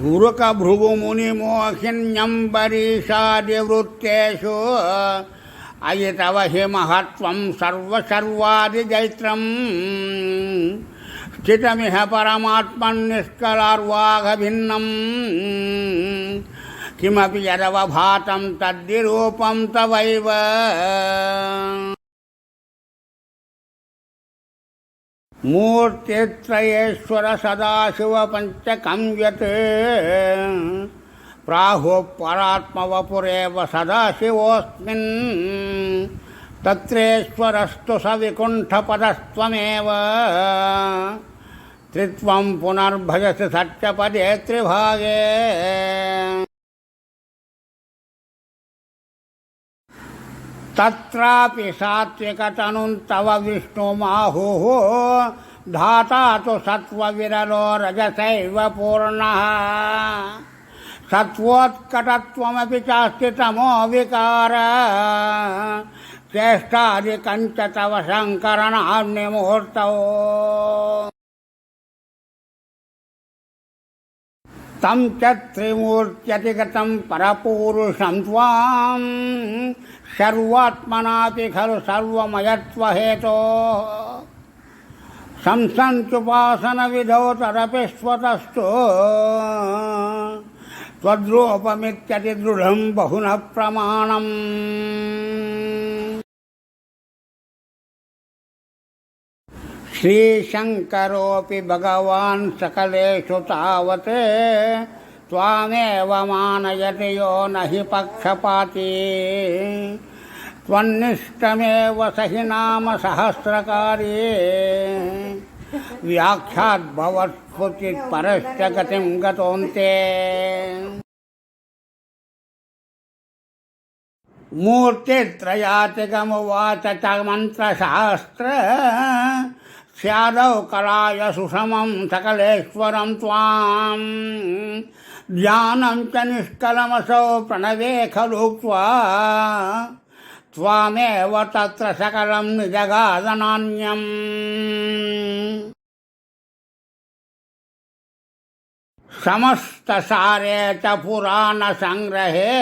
గురుకభృగుమునిమోహిన్యంబరీషాదివృత్తేషు అయి తవ హి మహత్వం సర్వసర్వాదిజైత్రం స్థితమిహ పరమాత్మన్నిష్కలార్వాఘభిన్నం కిమపి యదవభాతం తద్విరూపం తవైవ. మూర్తిత్రయేశ్వర సదాశివ పంచకం యత్ ప్రాహుపరాత్మవపురేవ సదాశివోస్మిన్ తత్రేశ్వరస్తు సవికుంఠపదస్త్వమేవ త్రిత్వం పునర్భజసి సత్యపదే త్రిభాగే. తత్రాపి సాత్వికతనుం తవ విష్ణుమాహుః ధాతా తు సత్వవిరలో రజసైవ పూర్ణః సత్వోత్కటత్వమపి చాస్తి తమో వికార చేష్టాదికంచ తవ శంకరనామ్నిముహూర్తౌ. తం చ త్రిమూర్త్యతిగతం పరపూరుషం త్వాం సర్వాత్మనాపి ఖలు సర్వమయత్వహేతోః సంసంత్యుపాసన విధౌ తదపి స్వతస్థో త్వద్రూపమిత్యతి దృఢం బహునః ప్రమాణం. శ్రీశంకరోऽపి భగవాన్ సకలేషు తావత్ త్వామేవ మానయతి యో నహి పక్షపాతి త్వన్నిష్టమేవ సహి నామ సహస్రకారీ వ్యాఖ్యాద్భవత్స్ఫుచిత్ పరస్య గతిం గతోऽన్తే. మూర్తిత్రయాతిగమువాచ చ మంత్రశాస్త్ర స్యాదౌ కళాయ సుషమం సకలేశ్వరం త్వాం జ్ఞానం చ నిష్కలమసౌ ప్రణవే ఖలుక్త్వా త్వామేవ తత్ర సకలం నిజగాదనాన్యం. సమస్తసారే చ పురాణ సంగ్రహే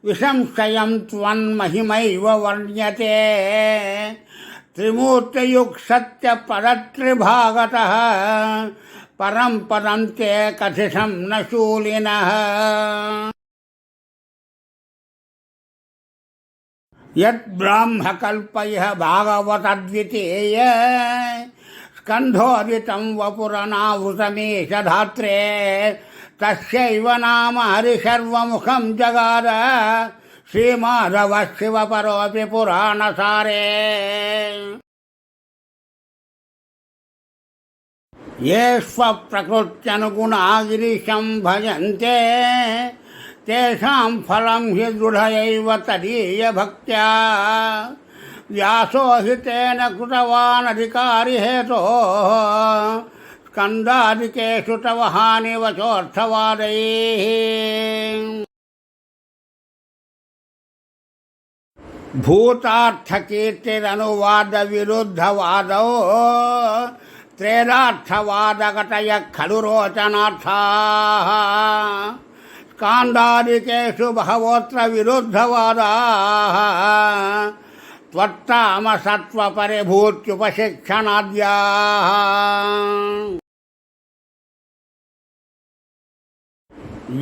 విసంశయం త్వన్మహిమైవ వర్ణ్యతే త్రిమూర్తియుక్సత్య పదత్రిభాగతః పరం పదం తే కథితం న శూలినః. యద్బ్రాహ్మకల్పైః భాగవతద్వితీయ స్కంధోదితం వపురనావృతమీశ ధాత్రే తస్యైవ నామ హరిశర్వముఖం జగాద శ్రీమాధవ శివపరోపి పురాణసారే. ఏ స్వప్రకృత్యనుగుణా గిరీశం భజంతే తేషాం ఫలం హి దృఢయైవ తదీయ భక్త్యా వ్యాసో హి తేన కృతవానధికారి హేతోః స్కందాదికేషు తవ హాని వచోర్థవాదైః. భూతార్థకీర్తిరనువాద విరుద్ధవాదౌ త్రేదార్థవాదగతయః ఖలు రోచనార్థాః స్కాందాదికేషు బహవోత్ర విరుద్ధవాదాః త్వత్తామసత్వపరిభూత్యుపశిక్షణాద్యాః.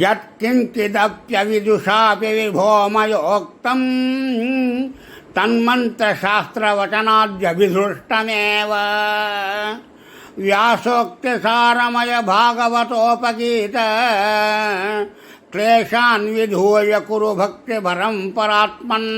యత్కించిదప్యవిదుషాపి విభో మయోక్తం తన్మంత్రశాస్త్రవచనాద్యభిధృష్టమేవ వ్యాసోక్తిసారమయ భాగవతోపగీత క్లేశాన్ విధూయ కురు భక్తిభరం పరాత్మన్.